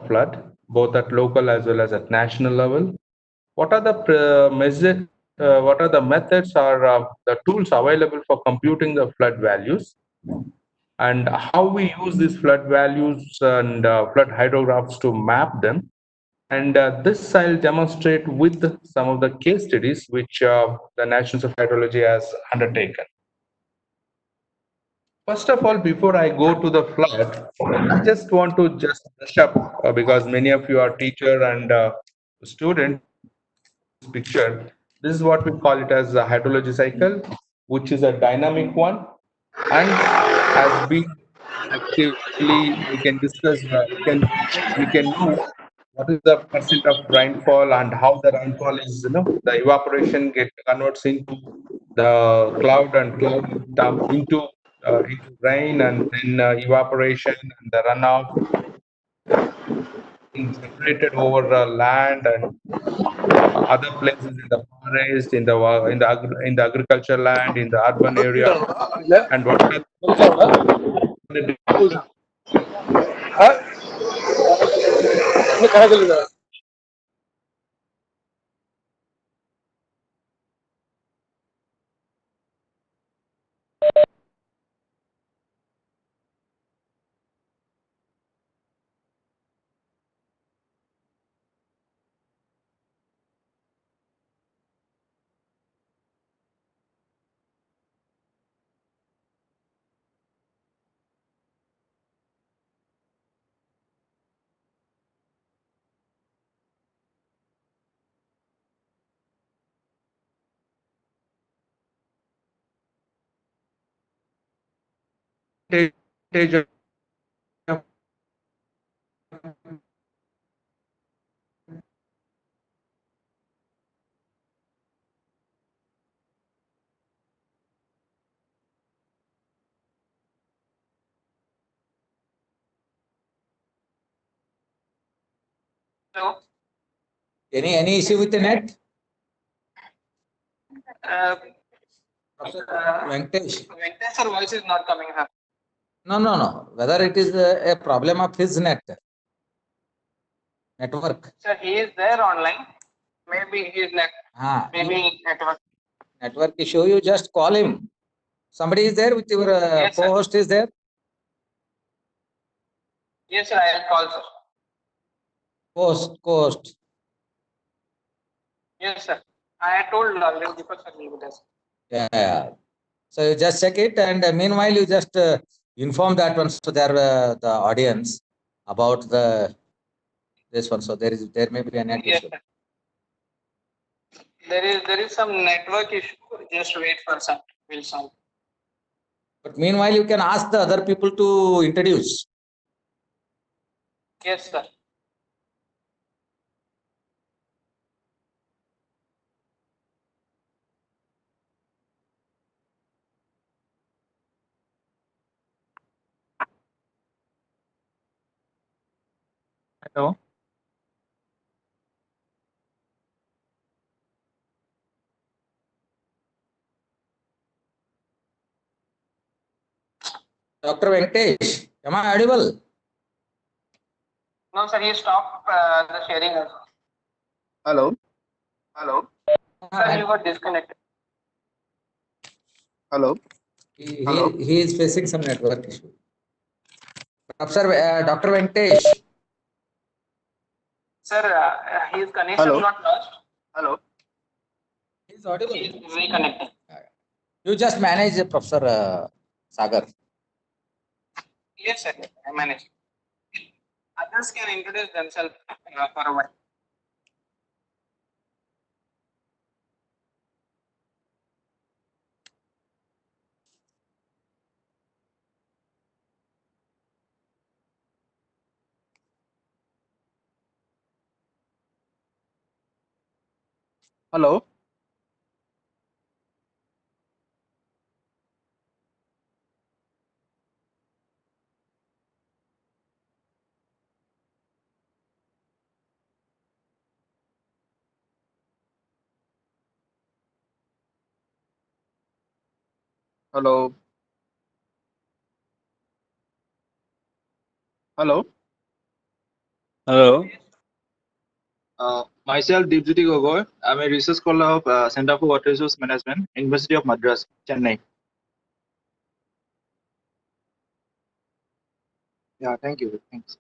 flood, both at local as well as at national level? What are the what are the methods or the tools available for computing the flood values, and how we use these flood values and flood hydrographs to map them? And this I'll demonstrate with some of the case studies which the National Institute of Hydrology has undertaken. First of all, before I go to the flood, I just want to just brush up because many of you are teacher and student. Picture. This is what we call it as a hydrology cycle, which is a dynamic one, and has been actually we can discuss. We can know what is the percent of rainfall and how the rainfall is. The evaporation get converts into the cloud and cloud dump into rain, and then evaporation and the runoff being separated over land and other places in the forest, in the agriculture land, in the urban area, and what are the percentage of Hello. Any issue with the net? Venkatesh. Venkatesh, sir, voice is not coming here. No. Whether it is a problem of his network. Sir, he is there online. Maybe he is like maybe network. Network issue. You just call him. Somebody is there with your Yes, co-host is there? Yes, sir, I will call, sir. Co-host. Yes, sir. I told already because sir will be there. Yeah. So you just check it, and meanwhile you just inform that one to the audience about this one. So there may be a net Yes, issue. sir. There is some network issue. Just wait for some. We'll solve. But meanwhile you can ask the other people to introduce. Yes, sir. Hello. Dr. Venkatesh, am I audible? No, sir, he stopped the sharing also. Hello. Sir, you got disconnected. Hello. He is facing some network issue. Dr. Venkatesh. Sir, his connection Hello. got lost. Hello. He is audible. He is reconnecting. You just manage Professor Sagar. Yes, sir. I manage. Others can introduce themselves for a while. Hello. Hello. Hello. Hello. Myself, Deepjyoti Gogoi. I'm a research scholar of Center for Water Resource Management, University of Madras, Chennai. Yeah, thank you. Thanks.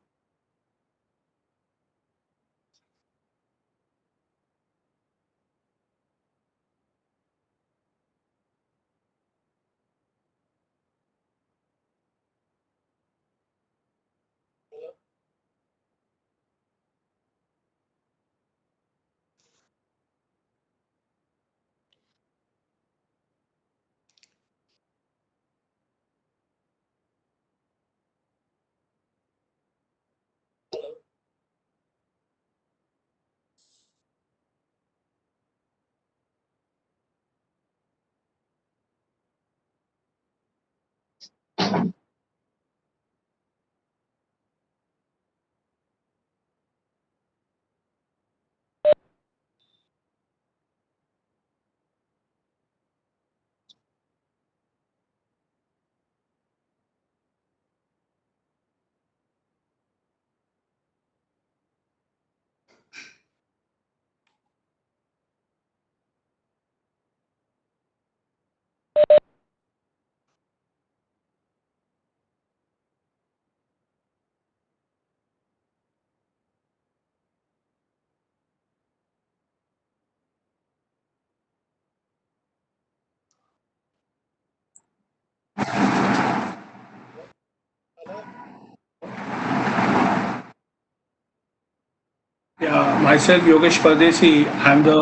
Yeah, myself Yogesh Pardesi. I'm the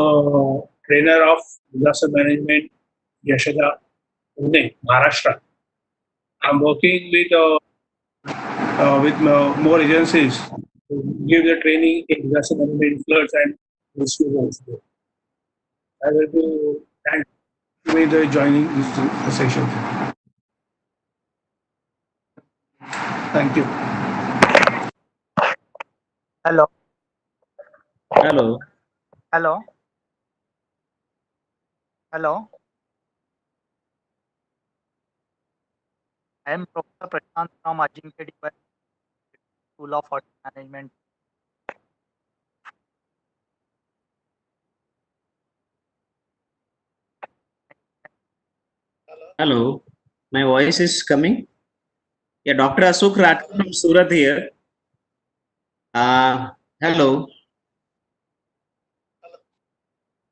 trainer of disaster management, Yashoda, Pune, Maharashtra. I'm working with more agencies to give the training in disaster management, floods and rescue also. I will to thank you for the joining this session. Thank you. Hello, Hello. hello, hello. I am Professor Prashant from Ajinkya School of Hotel Management. Hello. My voice is coming. Yeah, Dr. Asuk Rathod from Surat here. Hello.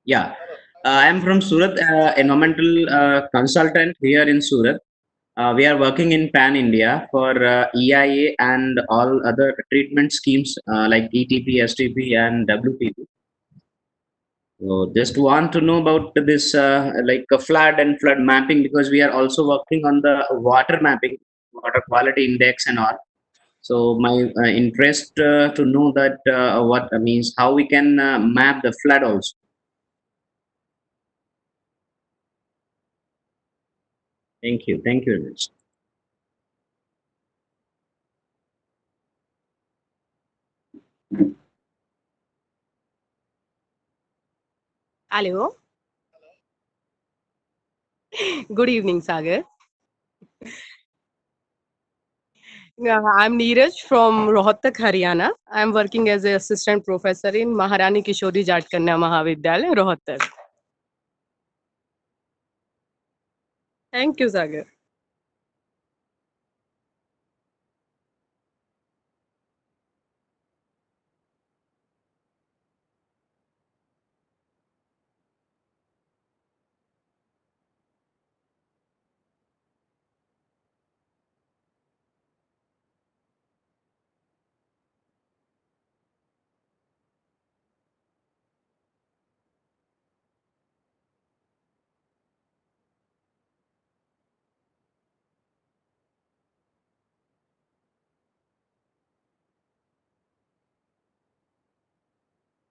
Yeah. I am from Surat, environmental consultant here in Surat. We are working in Pan India for EIA and all other treatment schemes like ETP, STP, and WPP. So just want to know about this like flood and flood mapping because we are also working on the water mapping, water quality index and all. So my interest to know that what means how we can map the flood also. Thank you. Thank you very much. Hello. Good evening, Sagar. Yeah, I'm Neeraj from Rohtak, Haryana. I'm working as an assistant professor in Maharani Kishori Jatkanya Mahavidyalaya, Rohtak. Thank you, Sagar.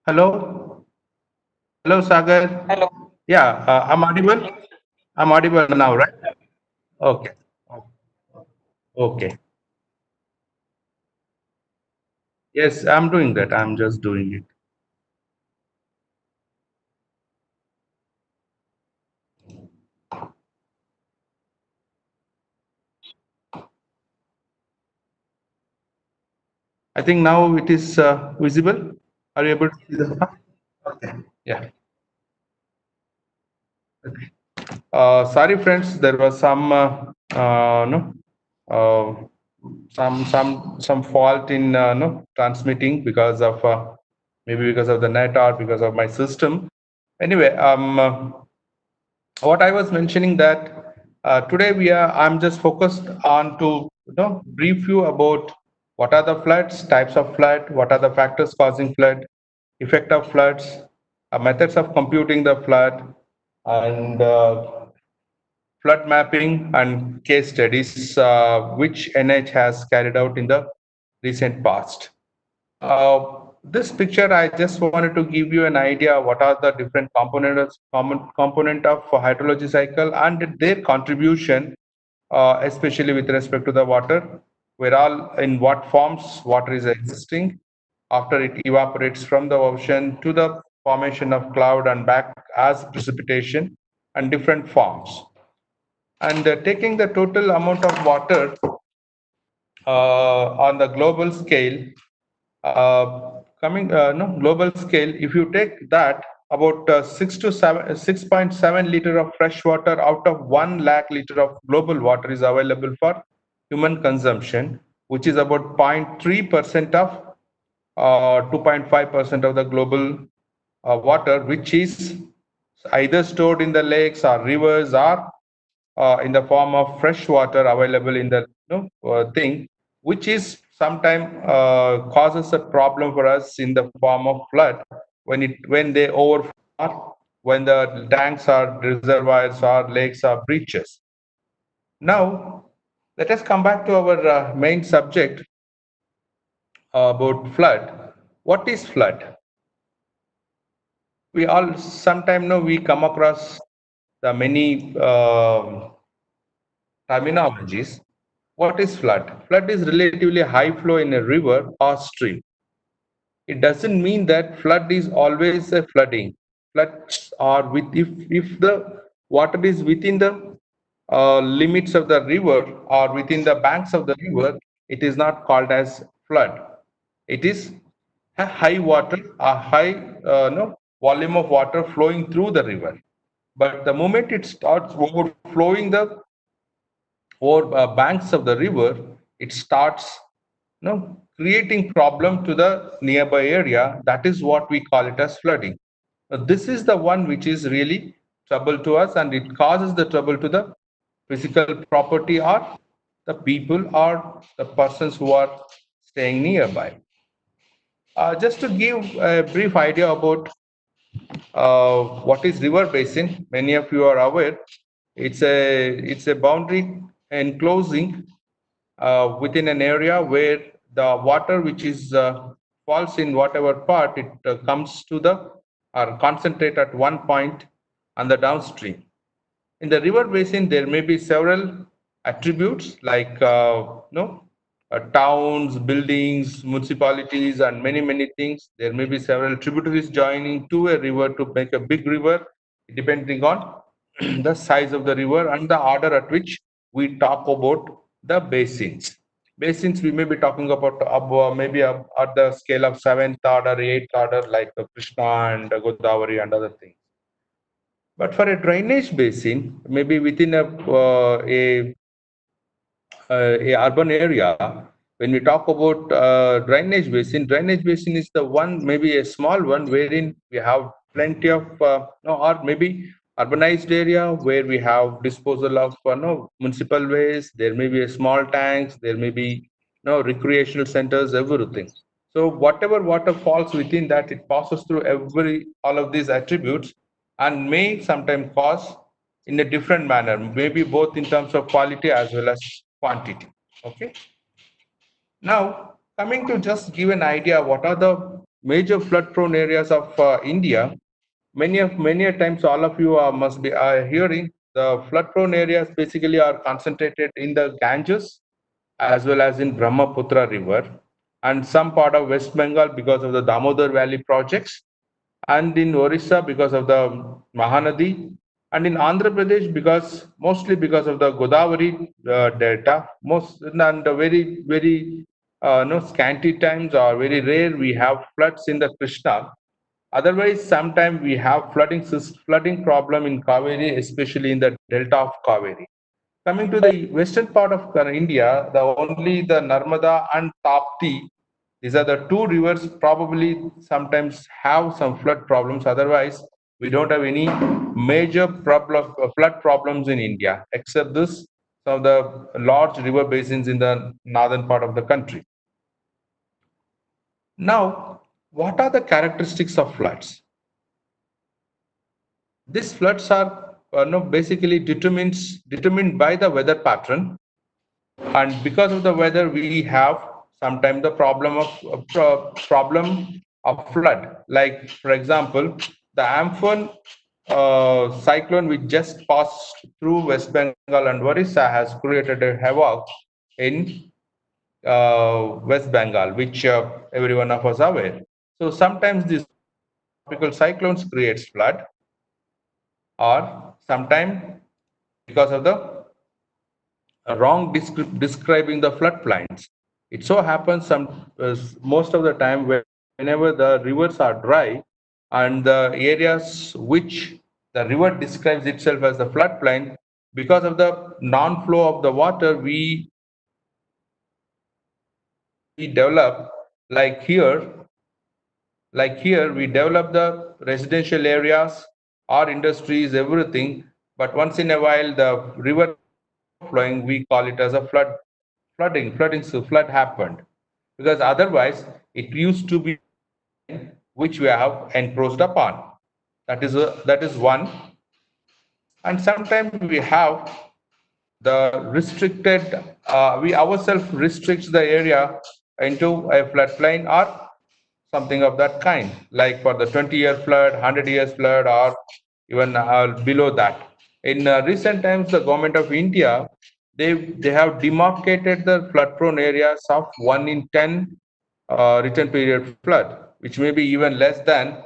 Hello, hello, Sagar. Hello. Yeah, I'm audible. I'm audible now, right? Okay, okay. Yes, I'm doing that. I'm just doing it. I think now it is visible. Are you able to see the? Okay. Yeah. Okay. Sorry, friends. There was some no, uh, some fault in no transmitting because of maybe because of the net or because of my system. Anyway, what I was mentioning that today I'm just focused on to brief you about what are the floods, types of flood, what are the factors causing flood, effect of floods, methods of computing the flood, and flood mapping and case studies which NH has carried out in the recent past. This picture, I just wanted to give you an idea what are the different component of hydrology cycle and their contribution, especially with respect to the water, where all in what forms water is existing after it evaporates from the ocean to the formation of cloud and back as precipitation and different forms. And taking the total amount of water on the global scale, coming no global scale, if you take that about 6.7 liter of fresh water out of 1 lakh liter of global water is available for human consumption, which is about 0.3% of 2.5% of the global water, which is either stored in the lakes or rivers or in the form of fresh water available in the thing, which is sometimes causes a problem for us in the form of flood when they overflow, or when the tanks or reservoirs or lakes are breaches. Now, let us come back to our main subject about flood. What is flood? We all sometimes know we come across the many terminologies. What is flood? Flood is relatively high flow in a river or stream. It doesn't mean that flood is always a flooding. Floods are with if the water is within the limits of the river or within the banks of the river, it is not called as flood. It is a high water, a high no, volume of water flowing through the river. But the moment it starts overflowing the or banks of the river, it starts creating problem to the nearby area. That is what we call it as flooding. This is the one which is really trouble to us, and it causes the trouble to the physical property or the people or the persons who are staying nearby. Just to give a brief idea about what is river basin, many of you are aware. It's a boundary enclosing within an area where the water which is falls in whatever part it comes to the or concentrate at one point on the downstream. In the river basin, there may be several attributes like towns, buildings, municipalities, and many things. There may be several tributaries joining to a river to make a big river, depending on the size of the river and the order at which we talk about the basins. Basins we may be talking about maybe at the scale of seventh order, eighth order, like Krishna and Godavari and other things. But for a drainage basin, maybe within a urban area, when we talk about drainage basin is the one, maybe a small one, wherein we have plenty of, no, or maybe urbanized area where we have disposal of no municipal waste. There may be a small tanks. There may be no recreational centers, everything. So whatever water falls within that, it passes through all of these attributes and may sometimes cause in a different manner, maybe both in terms of quality as well as quantity. Okay. Now, coming to just give an idea, what are the major flood-prone areas of India? Many a times, all of you must be hearing the flood-prone areas basically are concentrated in the Ganges as well as in Brahmaputra River and some part of West Bengal because of the Damodar Valley projects, and in Orissa because of the Mahanadi, and in Andhra Pradesh mostly because of the Godavari delta, most and very no scanty times or very rare we have floods in the Krishna. Otherwise, sometimes we have flooding problem in Kaveri, especially in the delta of Kaveri. Coming to the western part of India, the only the Narmada and Tapti, these are the two rivers probably sometimes have some flood problems. Otherwise, we don't have any major flood problems in India, except this some of the large river basins in the northern part of the country. Now, what are the characteristics of floods? These floods are no, basically determined by the weather pattern, and because of the weather we have sometimes the problem of flood. Like for example, the Amphan cyclone which just passed through West Bengal and Orissa has created a havoc in West Bengal, which every one of us are aware. So sometimes these tropical cyclones creates flood, or sometimes because of the wrong describing the floodplains. It so happens most of the time whenever the rivers are dry and the areas which the river describes itself as the floodplain, because of the non-flow of the water, we develop like here, we develop the residential areas or industries, everything. But once in a while, the river flowing, we call it as a flooding. So flood happened because otherwise it used to be which we have encroached upon. That is one. And sometimes we have the restricted. We ourselves restrict the area into a floodplain or something of that kind, like for the 20-year flood, 100 years flood, or even below that. In recent times, the government of India, they have demarcated the flood prone areas of 1 in 10 return period flood, which may be even less than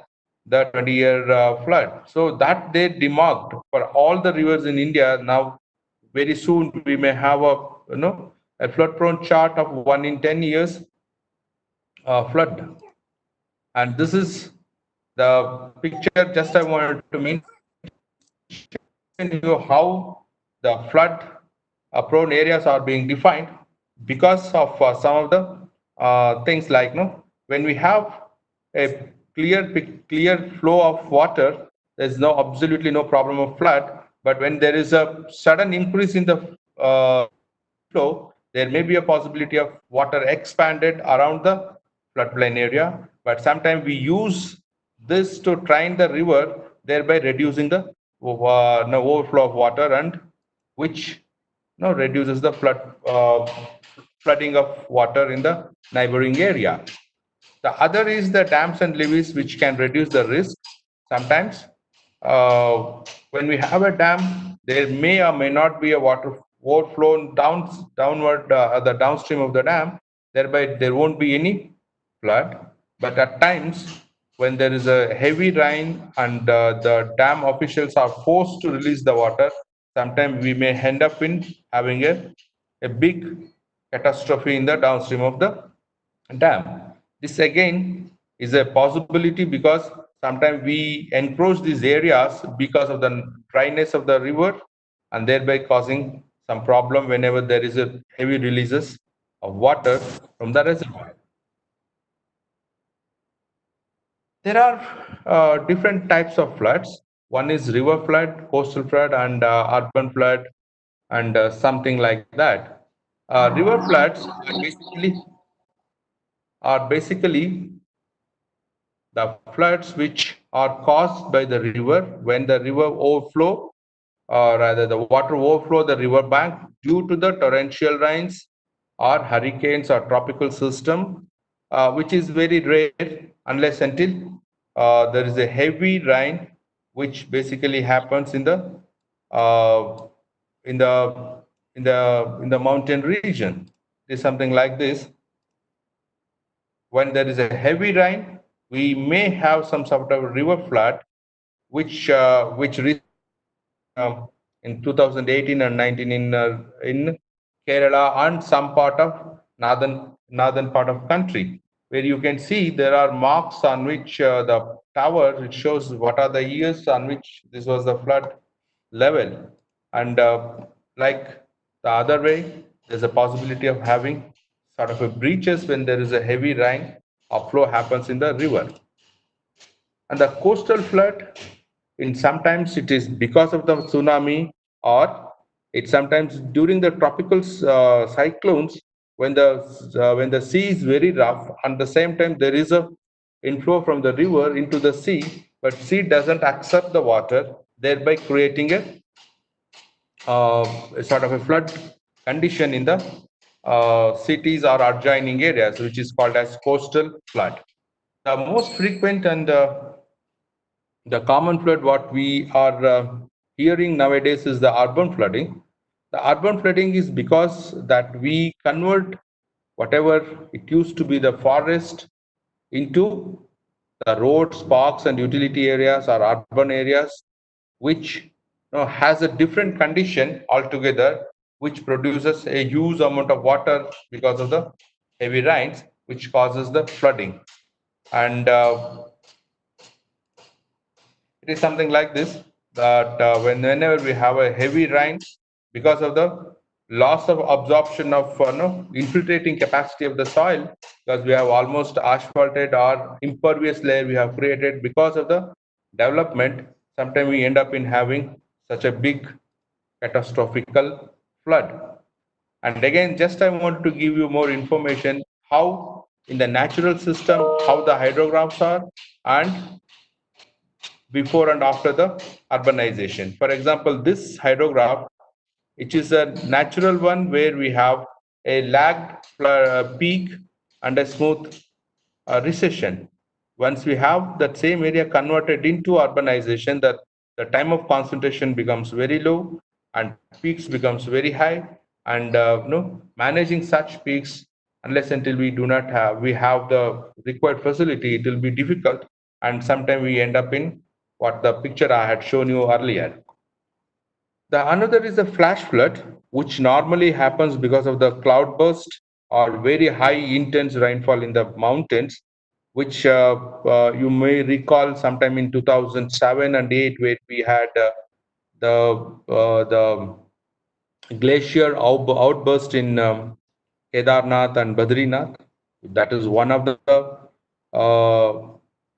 the 20-year flood. So that they demarked for all the rivers in India. Now very soon we may have a flood prone chart of 1 in 10 years flood. And this is the picture. Just I wanted to mention you how the flood prone areas are being defined because of some of the things like when we have a clear flow of water, there's absolutely no problem of flood. But when there is a sudden increase in the flow, there may be a possibility of water expanded around the floodplain area. But sometimes we use this to train the river, thereby reducing the overflow of water, and which reduces the flooding of water in the neighboring area. The other is the dams and levees, which can reduce the risk. Sometimes, when we have a dam, there may or may not be a water overflow downward the downstream of the dam. Thereby, there won't be any flood. But at times, when there is a heavy rain and the dam officials are forced to release the water, sometimes we may end up in having a big catastrophe in the downstream of the dam. This again is a possibility because sometimes we encroach these areas because of the dryness of the river and thereby causing some problem whenever there is a heavy releases of water from the reservoir. There are different types of floods. One is river flood, coastal flood, and urban flood, and something like that. River floods are basically the floods which are caused by the river when the river overflow, or rather the water overflow the river bank due to the torrential rains or hurricanes or tropical system, which is very rare unless until there is a heavy rain, which basically happens uh, in the in the mountain region. Is something like this. When there is a heavy rain, we may have some sort of river flood, which in 2018 and 19 in Kerala and some part of northern part of country, where you can see there are marks on which the tower, it shows what are the years on which this was the flood level. And like the other way, there's a possibility of having sort of a breaches when there is a heavy rain or flow happens in the river. And the coastal flood, in sometimes it is because of the tsunami, or it sometimes during the tropical cyclones, when the sea is very rough, and the same time there is a inflow from the river into the sea, but sea doesn't accept the water, thereby creating a sort of a flood condition in the cities or adjoining areas, which is called as coastal flood. The most frequent and the common flood what we are hearing nowadays is the urban flooding. The urban flooding is because that we convert whatever it used to be the forest into the roads, parks, and utility areas or urban areas, which has a different condition altogether, which produces a huge amount of water because of the heavy rains, which causes the flooding. And it is something like this, that whenever we have a heavy rain, because of the loss of absorption of infiltrating capacity of the soil, because we have almost asphalted or impervious layer we have created because of the development, sometimes we end up in having such a big catastrophical flood. And again, just I want to give you more information how in the natural system how the hydrographs are, and before and after the urbanization. For example, this hydrograph, which is a natural one where we have a lagged peak and a smooth recession. Once we have that same area converted into urbanization, that the time of concentration becomes very low and peaks becomes very high. And managing such peaks, unless until we have the required facility, it will be difficult. And sometimes we end up in what the picture I had shown you earlier. The another is the flash flood, which normally happens because of the cloudburst or very high intense rainfall in the mountains, which you may recall sometime in 2007 and 8, where we had the glacier outburst in Kedarnath and Badrinath. That is one of the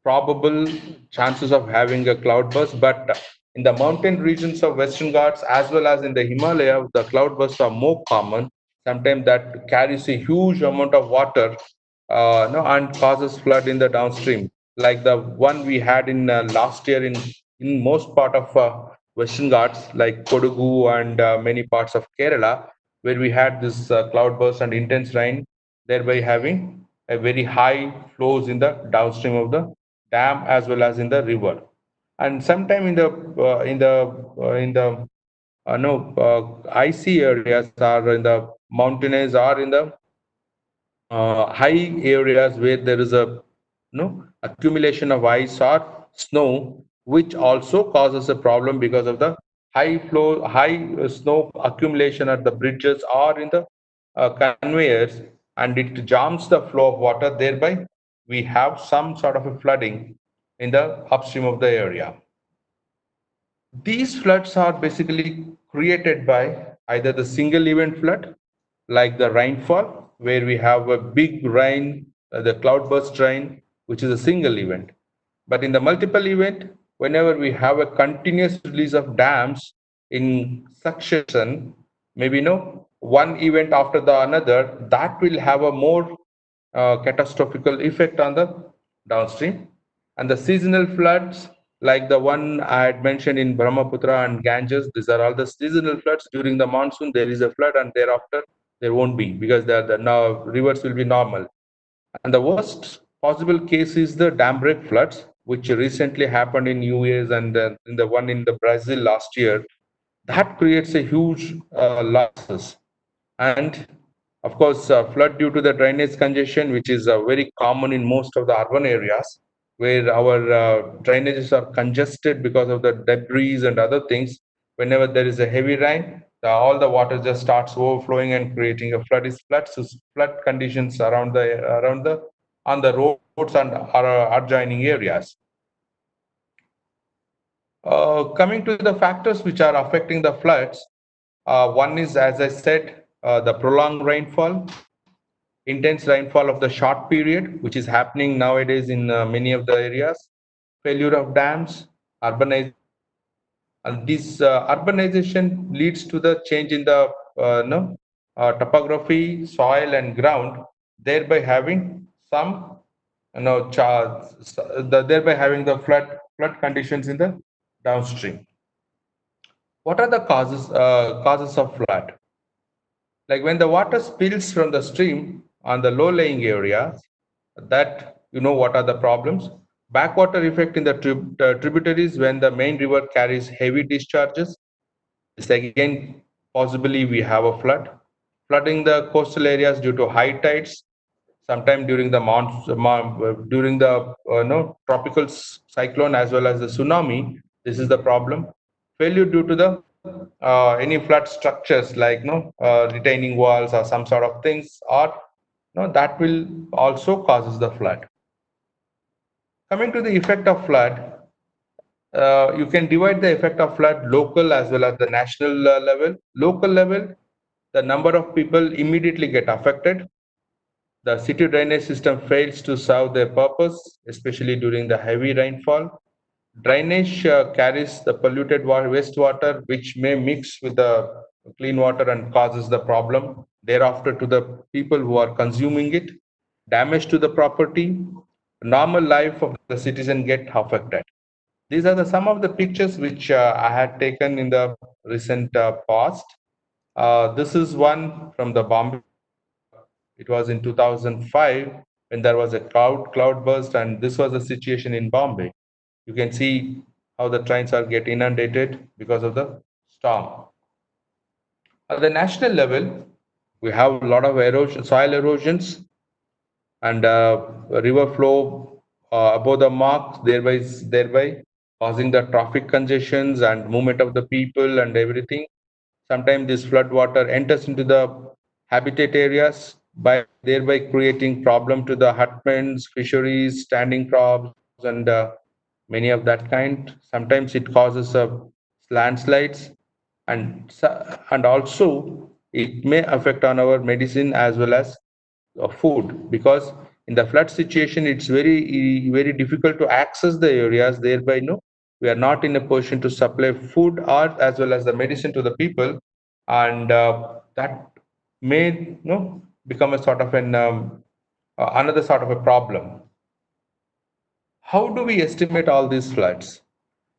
probable chances of having a cloudburst. But in the mountain regions of Western Ghats as well as in the Himalaya, the cloudbursts are more common. Sometimes that carries a huge amount of water, and causes flood in the downstream, like the one we had in last year in most part of Western Ghats, like Kodagu and many parts of Kerala, where we had this cloudburst and intense rain, thereby having a very high flows in the downstream of the dam as well as in the river. And sometime in the no icy areas, or in the mountainous, or in the high areas where there is a accumulation of ice or snow, which also causes a problem because of the high snow accumulation at the bridges or in the conveyors, and it jams the flow of water, thereby we have some sort of a flooding in the upstream of the area. These floods are basically created by either the single event flood, like the rainfall, where we have a big rain, the cloudburst rain, which is a single event. But in the multiple event, whenever we have a continuous release of dams in succession, maybe one event after the another, that will have a more catastrophical effect on the downstream. And the seasonal floods, like the one I had mentioned in Brahmaputra and Ganges, these are all the seasonal floods. During the monsoon, there is a flood, and thereafter there won't be, because the now rivers will be normal. And the worst possible case is the dam break floods, which recently happened in US, and in the one in the Brazil last year. That creates a huge losses. And of course, flood due to the drainage congestion, which is very common in most of the urban areas, where our drainages are congested because of the debris and other things. Whenever there is a heavy rain, all the water just starts overflowing and creating a flood conditions around the on the roads and adjoining areas. Coming to the factors which are affecting the floods, one is, as I said, the prolonged rainfall, intense rainfall of the short period, which is happening nowadays in many of the areas, failure of dams, urbanization, and this urbanization leads to the change in the topography, soil, and ground, thereby having some thereby having the flood conditions in the downstream. What are the causes of flood? Like when the water spills from the stream on the low-lying areas, that what are the problems? Backwater effect in the tributaries when the main river carries heavy discharges. This again, possibly we have a flood. Flooding the coastal areas due to high tides, sometime during the tropical cyclone as well as the tsunami. This is the problem. Failure due to the any flood structures like retaining walls or some sort of things, or that will also causes the flood. Coming to the effect of flood, you can divide the effect of flood local as well as the national level. Local level, the number of people immediately get affected. The city drainage system fails to serve their purpose, especially during the heavy rainfall. Drainage carries the polluted wastewater, which may mix with the clean water and causes the problem thereafter to the people who are consuming it. Damage to the property, normal life of the citizen get affected. These are some of the pictures which I had taken in the recent past. This is one from the Bombay. It was in 2005 when there was a cloud burst, and this was the situation in Bombay. You can see how the trains are get inundated because of the storm. At the national level, we have a lot of erosion, soil erosions, and river flow above the mark, thereby causing the traffic congestions and movement of the people and everything. Sometimes this flood water enters into the habitat areas by thereby creating problem to the hutments, fisheries, standing crops, and many of that kind. Sometimes it causes landslides, and also it may affect on our medicine as well as food, because in the flood situation it's very difficult to access the areas, thereby we are not in a position to supply food or as well as the medicine to the people, and that may become a sort of an another sort of a problem. How do we estimate all these floods?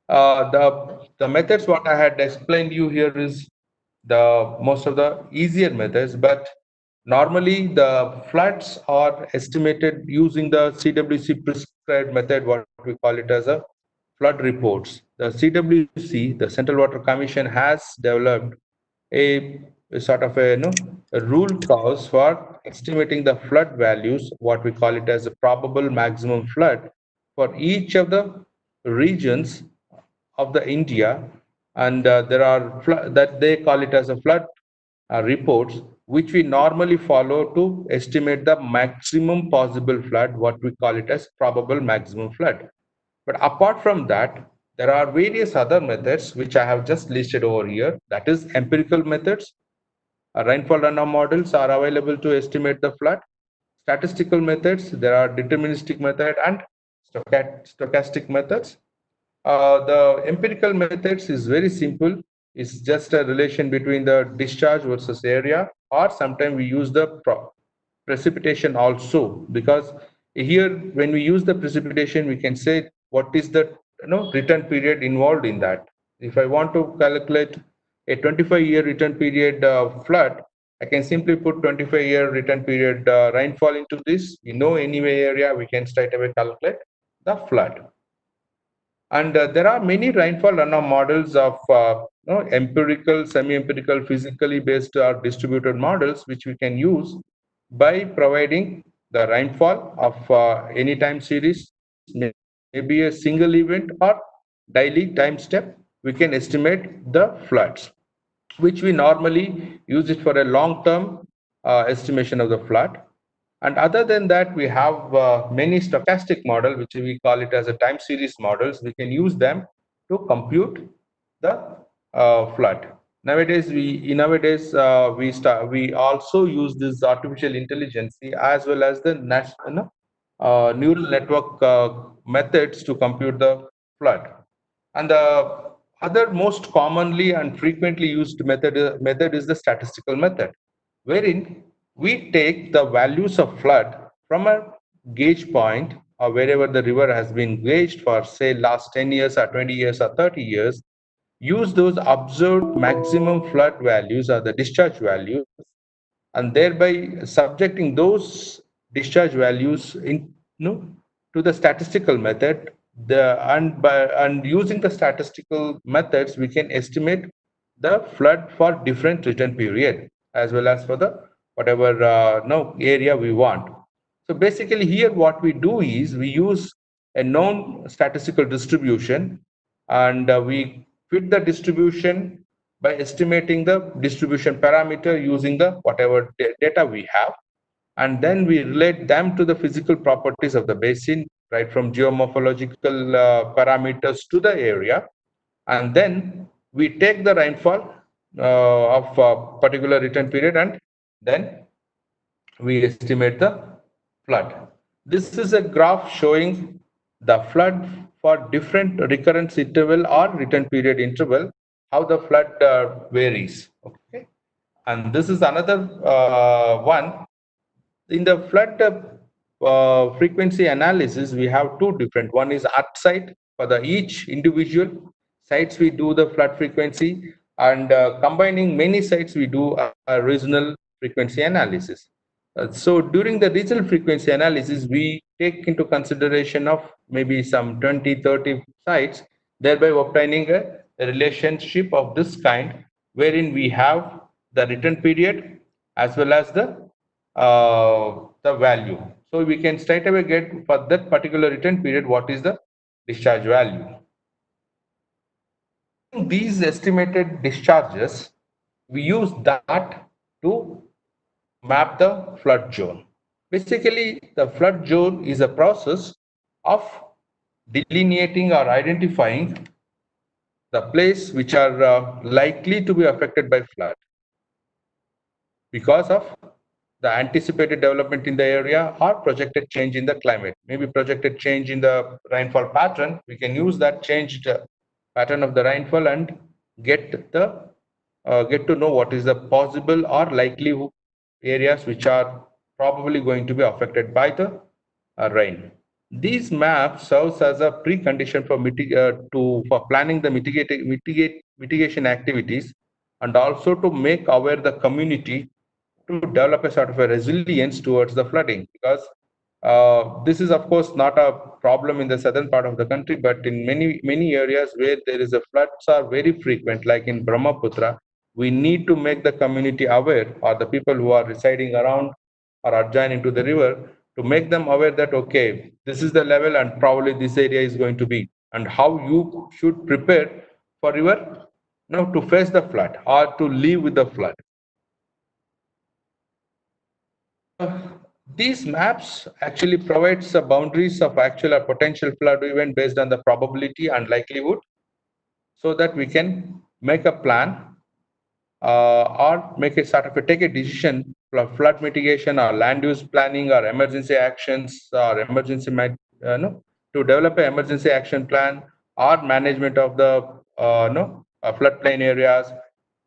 The methods what I had explained you here is the most of the easier methods, but normally the floods are estimated using the CWC prescribed method, what we call it as a flood reports. The CWC, the Central Water Commission, has developed a sort of a rule cause for estimating the flood values, what we call it as a probable maximum flood for each of the regions of the India, and there are that they call it as a flood reports, which we normally follow to estimate the maximum possible flood, what we call it as probable maximum flood. But apart from that, there are various other methods which I have just listed over here. That is empirical methods. Rainfall runoff models are available to estimate the flood. Statistical methods, there are deterministic method and stochastic methods. The empirical methods is very simple. It's just a relation between the discharge versus area, or sometimes we use the precipitation also, because here when we use the precipitation, we can say what is the return period involved in that. If I want to calculate a 25-year return period flood, I can simply put 25-year return period rainfall into this. We know anyway area, we can straight away calculate the flood. And there are many rainfall runoff models of empirical, semi-empirical, physically based or distributed models, which we can use by providing the rainfall of any time series, maybe a single event or daily time step. We can estimate the floods. which we normally use it for a long-term estimation of the flood. And other than that, we have many stochastic model, which we call it as a time series models. We can use them to compute the flood. We also use this artificial intelligence as well as the neural network methods to compute the flood. And the other most commonly and frequently used method is the statistical method, wherein we take the values of flood from a gauge point or wherever the river has been gauged for, say, last 10 years or 20 years or 30 years, use those observed maximum flood values or the discharge values, and thereby subjecting those discharge values to the statistical method. And using the statistical methods, we can estimate the flood for different return period as well as for the whatever no area we want. So basically here what we do is we use a known statistical distribution, and we fit the distribution by estimating the distribution parameter using the whatever data we have, and then we relate them to the physical properties of the basin, right from geomorphological parameters to the area, and then we take the rainfall of a particular return period, and then we estimate the flood. This is a graph showing the flood for different recurrence interval or return period interval, how the flood varies. Okay, and this is another one. In the flood frequency analysis, we have two different. One is at site for the each individual sites we do the flood frequency, and combining many sites we do a regional frequency analysis. So during the regional frequency analysis, we take into consideration of maybe some 20, 30 sites, thereby obtaining a relationship of this kind, wherein we have the return period as well as the value. So we can straight away get for that particular return period what is the discharge value. These estimated discharges, we use that to map the flood zone. Basically, the flood zone is a process of delineating or identifying the place which are likely to be affected by flood because of the anticipated development in the area or projected change in the climate. Maybe projected change in the rainfall pattern. We can use that changed pattern of the rainfall and get to know what is the possible or likely areas which are probably going to be affected by the rain. These maps serves as a precondition for planning the mitigation activities, and also to make aware the community to develop a sort of a resilience towards the flooding, because this is of course not a problem in the southern part of the country, but in many areas where there is a floods are very frequent, like in Brahmaputra. We need to make the community aware, or the people who are residing around or adjoining to the river, to make them aware that okay, this is the level and probably this area is going to be, and how you should prepare for your to face the flood or to live with the flood. These maps actually provides the boundaries of actual or potential flood event based on the probability and likelihood, so that we can make a plan or make a sort of take a decision for flood mitigation or land use planning or emergency actions or to develop an emergency action plan or management of the floodplain areas,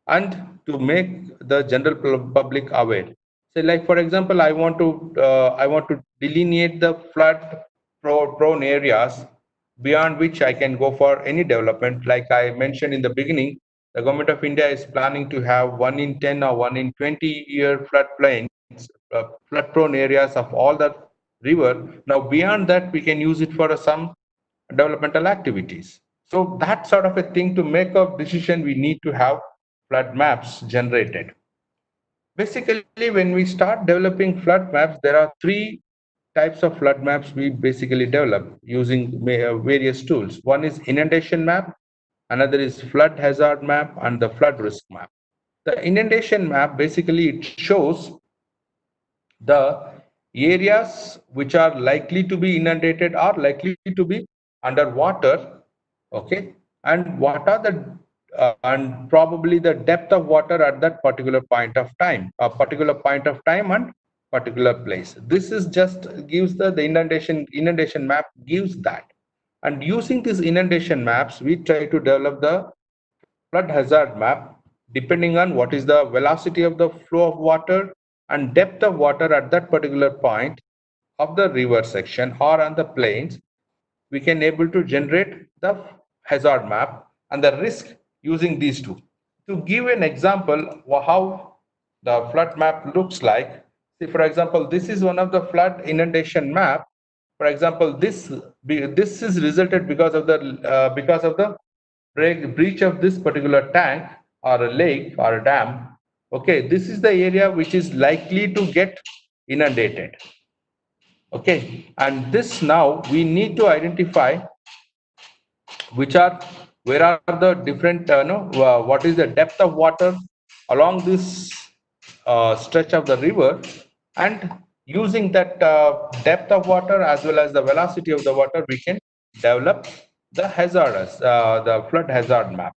and to make the general public aware. Say, like for example, I want to delineate the flood prone areas beyond which I can go for any development. Like I mentioned in the beginning, the government of India is planning to have 1 in 10 or 1 in 20-year floodplains, flood prone areas of all the river. Now beyond that, we can use it for some developmental activities. So that sort of a thing, to make a decision, we need to have flood maps generated. Basically, when we start developing flood maps, there are three types of flood maps we basically develop using various tools. One is inundation map, another is flood hazard map, and the flood risk map. The inundation map basically it shows the areas which are likely to be inundated or likely to be underwater, okay, and what are the and probably the depth of water at that particular point of time, a particular point of time and particular place. This is just gives the inundation map gives that. And using these inundation maps, we try to develop the flood hazard map depending on what is the velocity of the flow of water and depth of water at that particular point of the river section or on the plains. We can able to generate the hazard map and the risk using these two. To give an example how the flood map looks like, see for example, this is one of the flood inundation map. For example, this is resulted because of the breach of this particular tank or a lake or a dam. Okay, this is the area which is likely to get inundated. Okay, and this now we need to identify which are where are the different no what is the depth of water along this stretch of the river, and using that depth of water as well as the velocity of the water we can develop the the flood hazard map.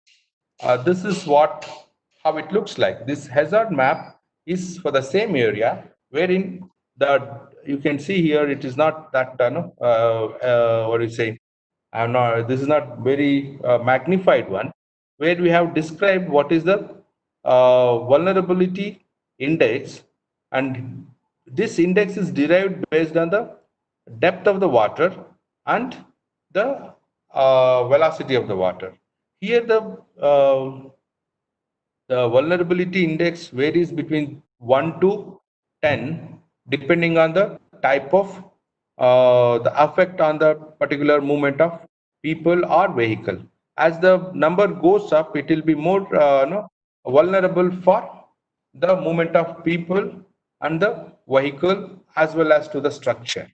This is what how it looks like. This hazard map is for the same area wherein the you can see here it is not that no what do you say, I'm not, this is not very magnified one, where we have described what is the vulnerability index, and this index is derived based on the depth of the water and the velocity of the water. Here the vulnerability index varies between 1 to 10 depending on the type of the effect on the particular movement of people or vehicle. As the number goes up, it will be more no, vulnerable for the movement of people and the vehicle as well as to the structure.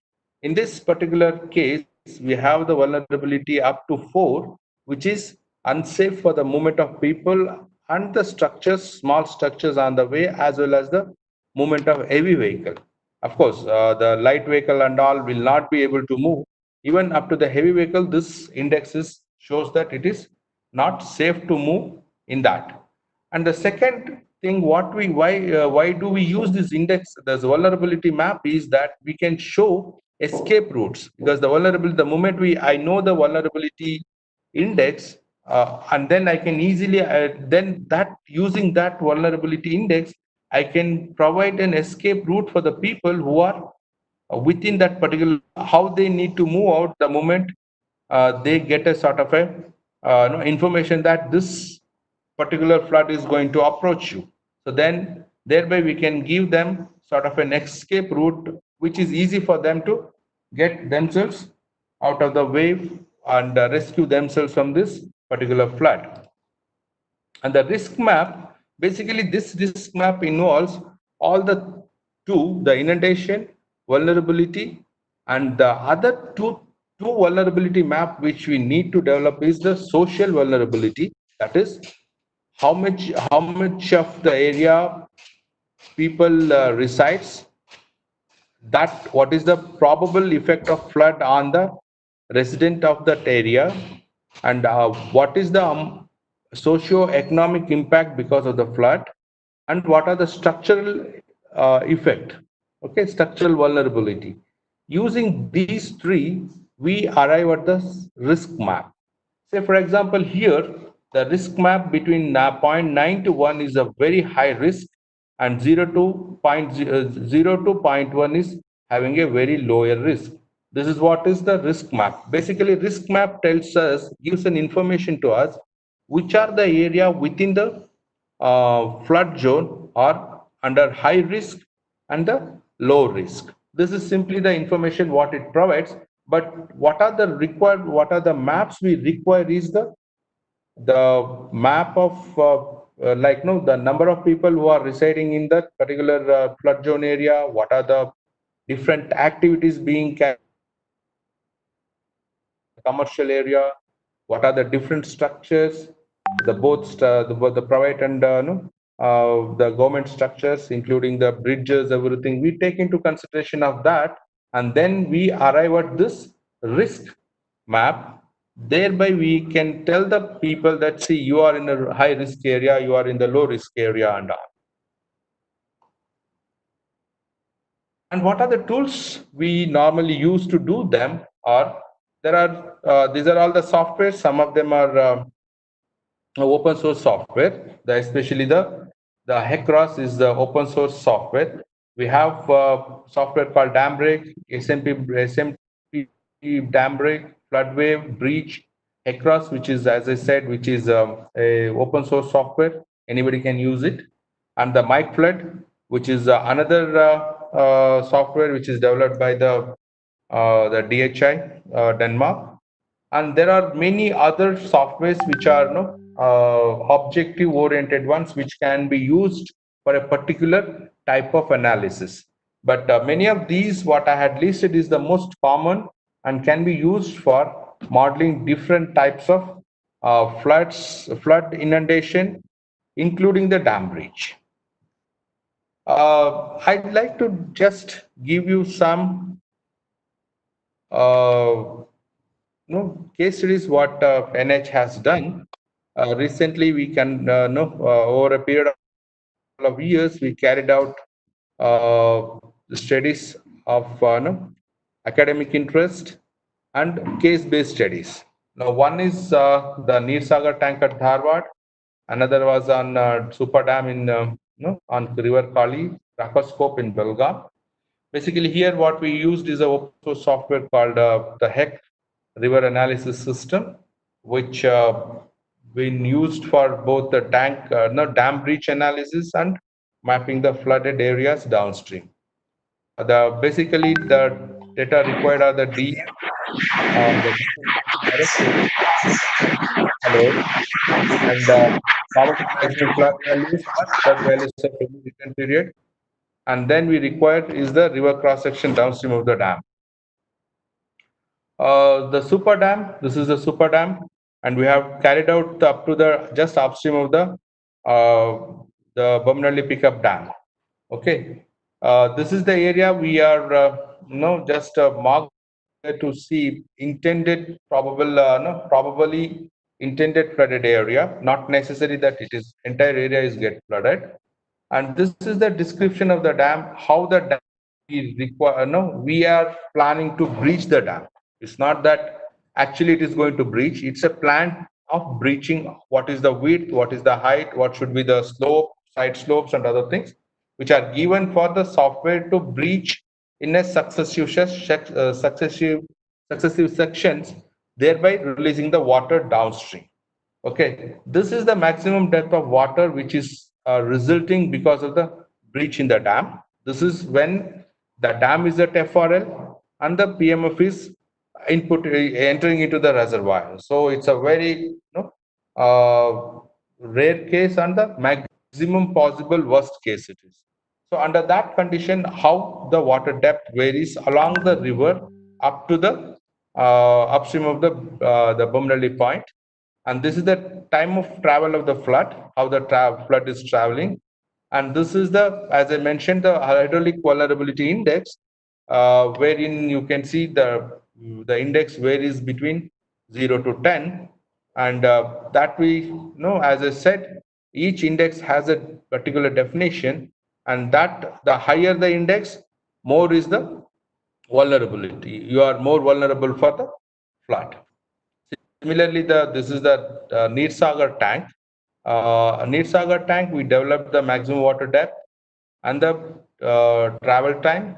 In this particular case, we have the vulnerability up to 4, which is unsafe for the movement of people and the structures, small structures on the way, as well as the movement of heavy vehicle. Of course, the light vehicle and all will not be able to move. Even up to the heavy vehicle, this index shows that it is not safe to move in that. And the second thing, why do we use this index, this vulnerability map, is that we can show escape routes, because the vulnerability, the moment I know the vulnerability index, and then I can easily then that using that vulnerability index, I can provide an escape route for the people who are within that particular, how they need to move out the moment they get a sort of a information that this particular flood is going to approach you. So then thereby we can give them sort of an escape route which is easy for them to get themselves out of the wave and rescue themselves from this particular flood. And the risk map, basically this risk map involves all the two, the inundation, vulnerability, and the other two vulnerability map which we need to develop is the social vulnerability. That is how much of the area people resides, that what is the probable effect of flood on the resident of that area, and what is the socio-economic impact because of the flood, and what are the structural effect, okay, structural vulnerability. Using these three, we arrive at the risk map. Say for example, here the risk map between 0.9 to 1 is a very high risk, and 0 to 0 to zero point 0.1 is having a very lower risk. This is what is the risk map. Basically, risk map tells us, gives an information to us which are the area within the flood zone or under high risk and the low risk. This is simply the information what it provides. But what are the required, what are the maps we require is the map of like no the number of people who are residing in that particular flood zone area, what are the different activities being carried commercial area, what are the different structures, the both the private and no, the government structures, including the bridges, everything. We take into consideration of that, and then we arrive at this risk map. Thereby, we can tell the people that, see, you are in a high risk area, you are in the low risk area, and all. And what are the tools we normally use to do them? Or there are these are all the software. Some of them are open source software. Especially the HECROS is the open source software. We have software called DamBreak, SMP DamBreak, Floodwave, Breach, HECROS, which is, as I said, which is a open source software. Anybody can use it. And the MicFlood, which is another software which is developed by the DHI Denmark. And there are many other softwares which are objective oriented ones, which can be used for a particular type of analysis. But many of these, what I had listed, is the most common and can be used for modeling different types of flood inundation, including the dam breach. I'd like to just give you some case studies what NH has done. Recently, we can know over a period of years, we carried out the studies of academic interest and case-based studies. Now, one is the Neersagar tank at Dharwad. Another was on Super Dam in on River Kali, Rakoscope in Belgaum. Basically, here what we used is a open source software called the HEC River Analysis System, which been used for both the dam breach analysis and mapping the flooded areas downstream. Basically the data required are the DM, the hello, and poverty maximum flood values or flood values of every return period. And then we require is the river cross section downstream of the dam. The super dam, this is the super dam, and we have carried out up to the just upstream of the Bumnalli pickup dam. Okay, this is the area we are just marked to see intended probably intended flooded area, not necessary that it is entire area is get flooded. And this is the description of the dam, how the dam we require. We are planning to breach the dam. It's not that actually it is going to breach. It's a plan of breaching. What is the width? What is the height? What should be the slope, side slopes, and other things, which are given for the software to breach in a successive sections, thereby releasing the water downstream. Okay, this is the maximum depth of water which is resulting because of the breach in the dam. This is when the dam is at FRL and the PMF is entering into the reservoir. So it's a very rare case and the maximum possible worst case it is. So under that condition, how the water depth varies along the river up to the upstream of the Bumnalli point. And this is the time of travel of the flood, how the flood is traveling. And this is the, as I mentioned, the hydraulic vulnerability index, wherein you can see the index varies between 0 to 10. And that we know, as I said, each index has a particular definition, and that the higher the index, more is the vulnerability. You are more vulnerable for the flood. Similarly, this is the Neersagar tank. Neersagar tank, we developed the maximum water depth and the travel time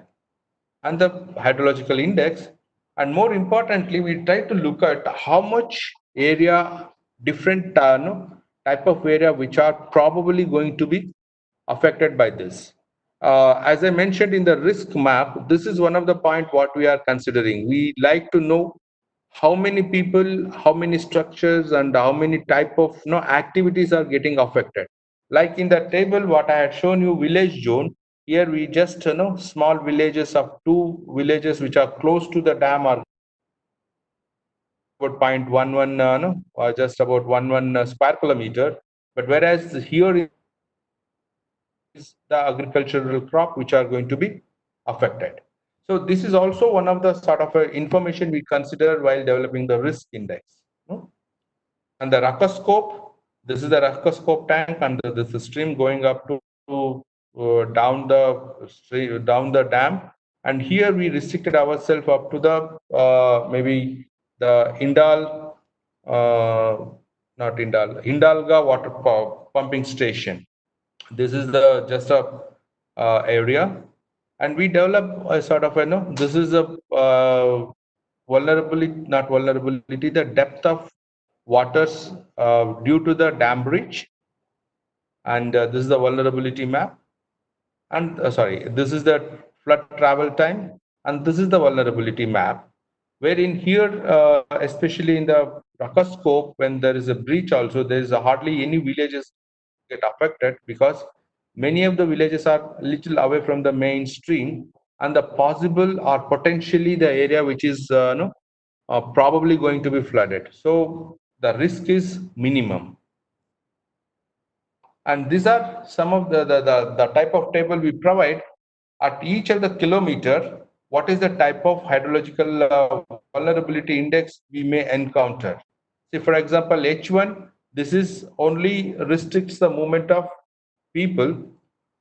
and the hydrological index. And more importantly, we try to look at how much area, different type of area which are probably going to be affected by this. As I mentioned in the risk map, this is one of the point what we are considering. We like to know how many people, how many structures, and how many type of activities are getting affected. Like in the table what I had shown you, village zone, here we just small villages of 2 villages which are close to the dam are about 0.11 or just about 11 square kilometer. But whereas here the agricultural crop which are going to be affected. So this is also one of the sort of information we consider while developing the risk index. And the ruckus scope, this is the ruckus scope tank, and this is the stream going up to down the dam. And here we restricted ourselves up to the maybe the not Hindalga water pumping station. This is the just a area, and we develop a sort of this is a vulnerability, the depth of waters due to the dam breach, and this is the vulnerability map, and sorry, this is the flood travel time, and this is the vulnerability map, wherein here especially in the ruckus scope, when there is a breach also, there is hardly any villages get affected, because many of the villages are little away from the mainstream, and the possible or potentially the area which is probably going to be flooded, so the risk is minimum. And these are some of the type of table we provide at each of the kilometer. What is the type of hydrological vulnerability index we may encounter? See, for example, H1, this is only restricts the movement of people,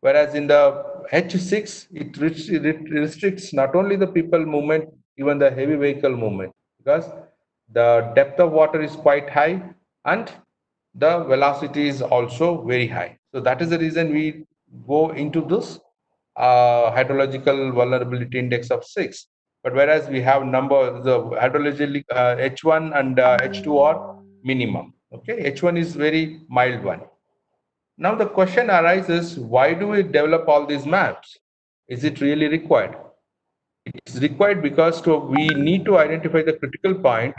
whereas in the H6, it restricts not only the people movement, even the heavy vehicle movement, because the depth of water is quite high and the velocity is also very high. So that is the reason we go into this hydrological vulnerability index of 6. But whereas we have number, the hydrological H1 and H2 are minimum. Okay, H1 is very mild one. Now the question arises, why do we develop all these maps? Is it really required? It's required because we need to identify the critical point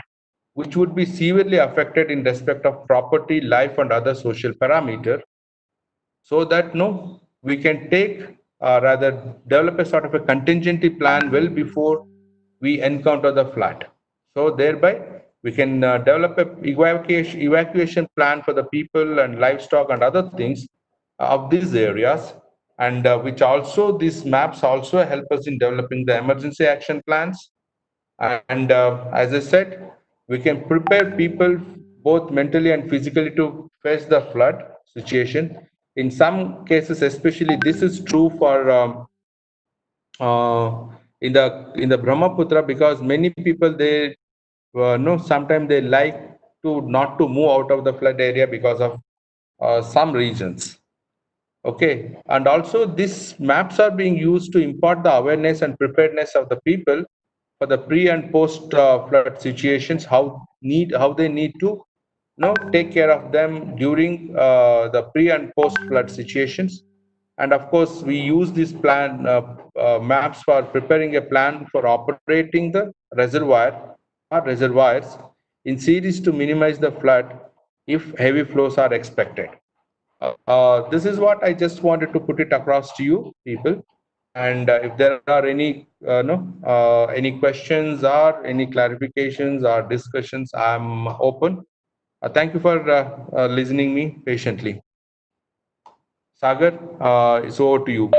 which would be severely affected in respect of property, life, and other social parameter, so that we can take rather develop a sort of a contingency plan well before we encounter the flood. So thereby we can develop a evacuation plan for the people and livestock and other things of these areas, and which also these maps also help us in developing the emergency action plans. And as I said, we can prepare people both mentally and physically to face the flood situation. In some cases, especially this is true for in the Brahmaputra, because many people, they sometimes they like to not to move out of the flood area because of some reasons. Okay, and also these maps are being used to impart the awareness and preparedness of the people for the pre and post flood situations, how they need to take care of them during the pre and post flood situations. And of course, we use these plan maps for preparing a plan for operating the reservoir or reservoirs in series to minimize the flood if heavy flows are expected. This is what I just wanted to put it across to you people. And if there are any no any questions or any clarifications or discussions, I'm open. Thank you for listening me patiently. Sagar, it's over to you.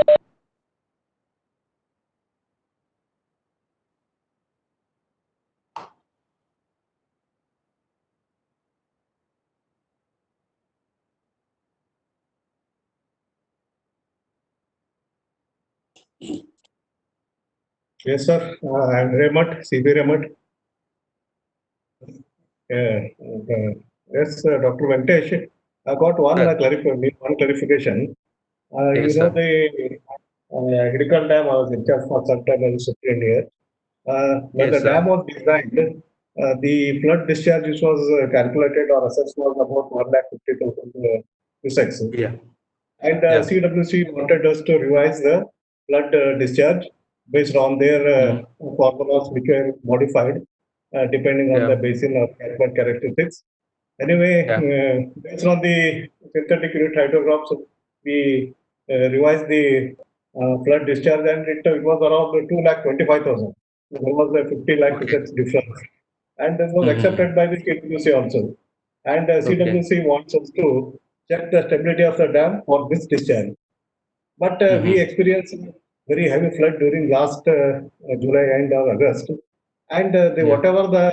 Yes, sir. I'm Raymond, CB Raymond. Yes, Dr. Venkatesh. I got one clarification. Yes, sir. The Empirical dam I was in charge for some time as 15 years. When Yes, the sir. dam was designed, the flood discharge which was calculated or assessed was about 150,000 cusecs. Yeah. And Yeah. CWC wanted us to revise the flood discharge based on their formulas, which were modified depending on the basin of catchment characteristics. Anyway, based on the synthetic unit hydrographs, we revised the flood discharge, and it was around 2,25,000. There was a 50 lakh difference, and this was accepted by the CWC also. And CWC wants us to check the stability of the dam for this discharge. But we experienced very heavy flood during last July and August, and whatever the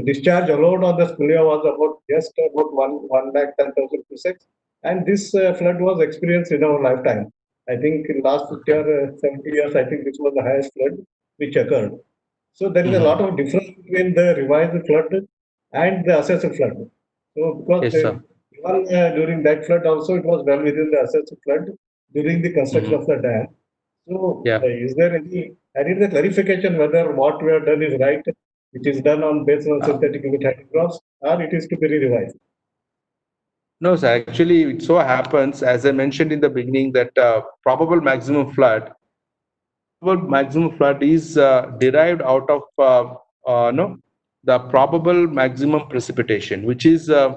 discharge allowed on the spillway was about just about 1,10,000 cusecs, and this flood was experienced in our lifetime. I think in last 50 or 70 years, I think this was the highest flood which occurred. So there is a lot of difference between the revised flood and the assessed flood. So because Yes, sir. even during that flood also it was well within the assessed flood during the construction of the dam. So Yeah. is there any, I need the clarification whether what we have done is right, which is done on based on synthetic limit hydrographs, or it is to be revised. No, sir. Actually, it so happens, as I mentioned in the beginning, that probable maximum flood is derived out of no the probable maximum precipitation, which is a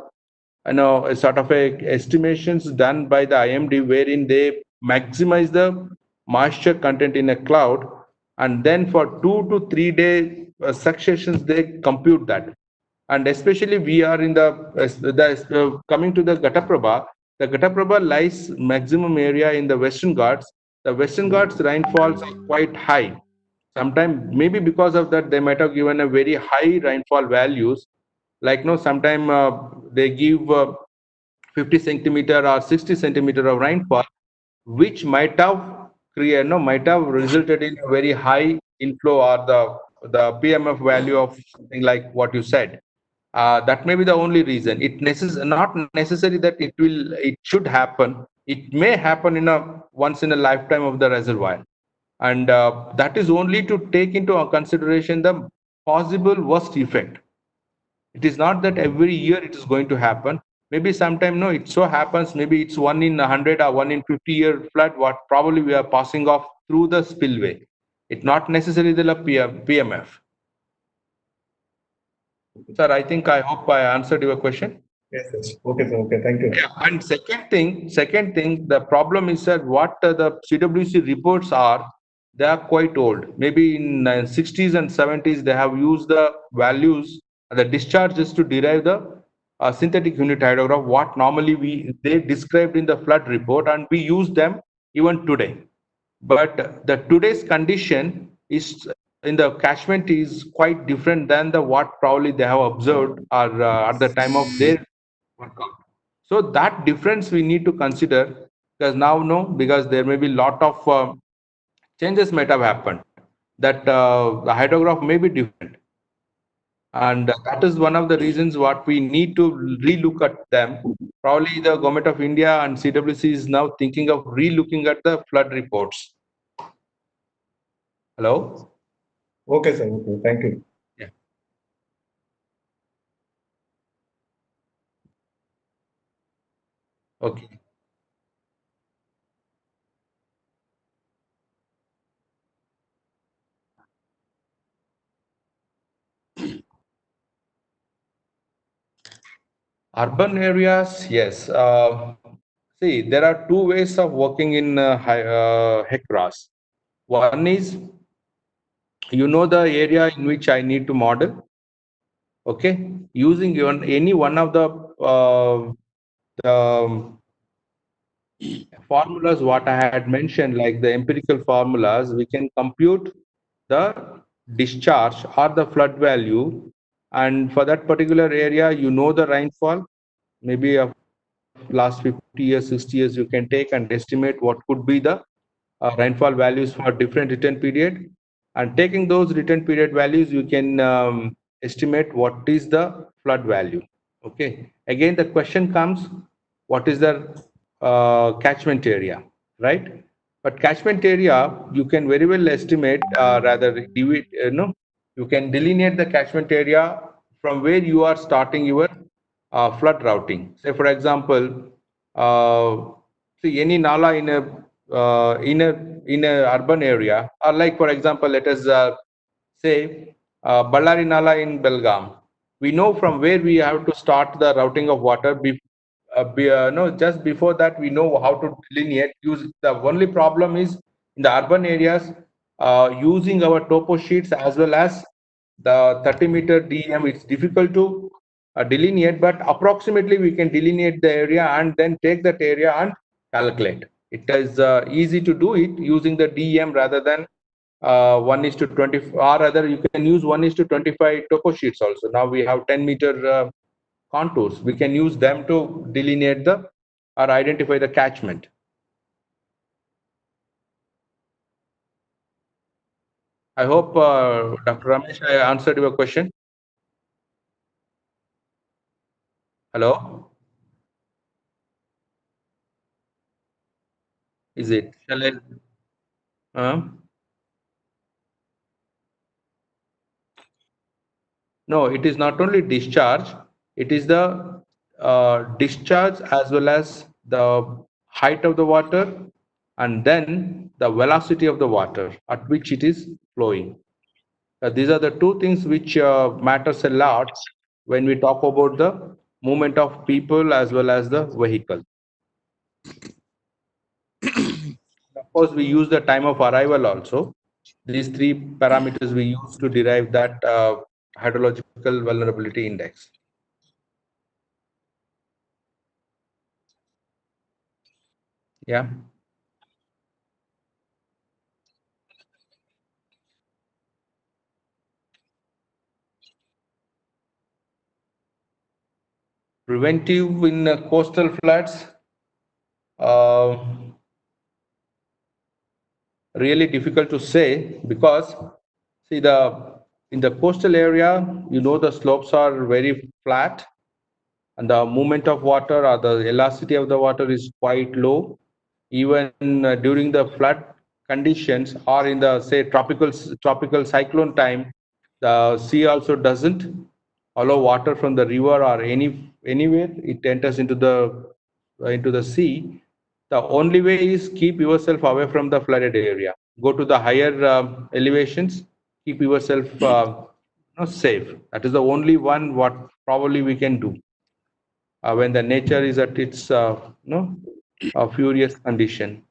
sort of a estimations done by the IMD, wherein they maximize the moisture content in a cloud, and then for 2 to 3 day successions they compute that. And especially we are in the coming to the Ghataprabha. The Ghataprabha lies maximum area in the Western Ghats. The Western Ghats rainfalls are quite high. Sometimes maybe because of that they might have given a very high rainfall values. Like no, sometime they give 50 centimeter or 60 centimeter of rainfall, which might have might have resulted in a very high inflow or the PMF value of something like what you said. That may be the only reason. Not necessary that it should happen. It may happen in a once in a lifetime of the reservoir, and that is only to take into consideration the possible worst effect. It is not that every year it is going to happen. Maybe sometime no, it so happens. Maybe it's 1 in 100 or 1 in 50 year flood. What probably we are passing off through the spillway. It's not necessarily the PMF. Sir, I hope I answered your question. Yes, yes. Okay, sir. Okay, thank you. Yeah, and second thing, the problem is that what the CWC reports are, they are quite old. Maybe in 60s and 70s, they have used the values, the discharges to derive the synthetic unit hydrograph, what normally they described in the flood report, and we use them even today. But the today's condition is in the catchment is quite different than the what probably they have observed or at the time of their workout. So that difference we need to consider, because now no, because there may be lot of changes might have happened, that the hydrograph may be different, and that is one of the reasons what we need to relook at them. Probably the government of India and CWC is now thinking of relooking at the flood reports. Hello. Okay, sir. Okay, thank you. Yeah. Okay. Urban areas, yes. See, there are two ways of working in HECRAS. One is, the area in which I need to model. Okay, using any one of the formulas what I had mentioned, like the empirical formulas, we can compute the discharge or the flood value, and for that particular area, the rainfall, maybe of last 50 years, 60 years, you can take and estimate what could be the rainfall values for different return period, and taking those return period values, you can estimate what is the flood value. Okay, again the question comes, what is the catchment area, right? But catchment area you can very well estimate, you can delineate the catchment area from where you are starting your flood routing. Say for example, see any nala in a urban area, or like for example, let us say Ballari Nala in Belgaum. We know from where we have to start the routing of water. No, just before that, we know how to delineate. The only problem is in the urban areas, using our topo sheets as well as the 30-meter DEM. It's difficult to delineate, but approximately we can delineate the area and then take that area and calculate. It is easy to do it using the DEM rather than 1:20, or rather you can use 1:25 topo sheets also. Now we have 10-meter contours. We can use them to delineate the or identify the catchment. I hope, Dr. Ramesh, I answered your question. Hello? Is it? Shall I? No, it is not only discharge, it is the discharge as well as the height of the water and then the velocity of the water at which it is flowing. These are the two things which matters a lot when we talk about the movement of people as well as the vehicle. Of course, we use the time of arrival also. These three parameters we use to derive that hydrological vulnerability index. Yeah. Preventive in coastal floods, really difficult to say because see in the coastal area, the slopes are very flat and the movement of water or the elasticity of the water is quite low. Even during the flood conditions or in the say tropical cyclone time, the sea also doesn't allow water from the river or anywhere. It enters into the sea. The only way is keep yourself away from the flooded area. Go to the higher elevations. Keep yourself safe. That is the only one what probably we can do when the nature is at its furious condition.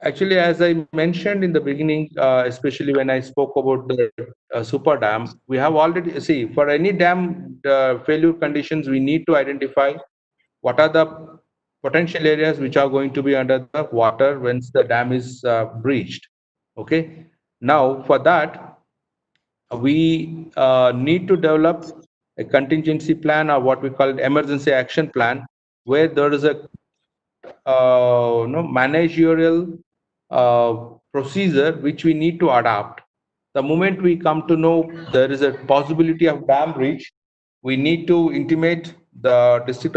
Actually, as I mentioned in the beginning, especially when I spoke about the super dam, we have already see for any dam failure conditions, we need to identify what are the potential areas which are going to be under the water once the dam is breached. Okay. Now, for that, we need to develop a contingency plan or what we call emergency action plan, where there is a managerial procedure which we need to adapt. The moment we come to know there is a possibility of dam breach, we need to intimate the district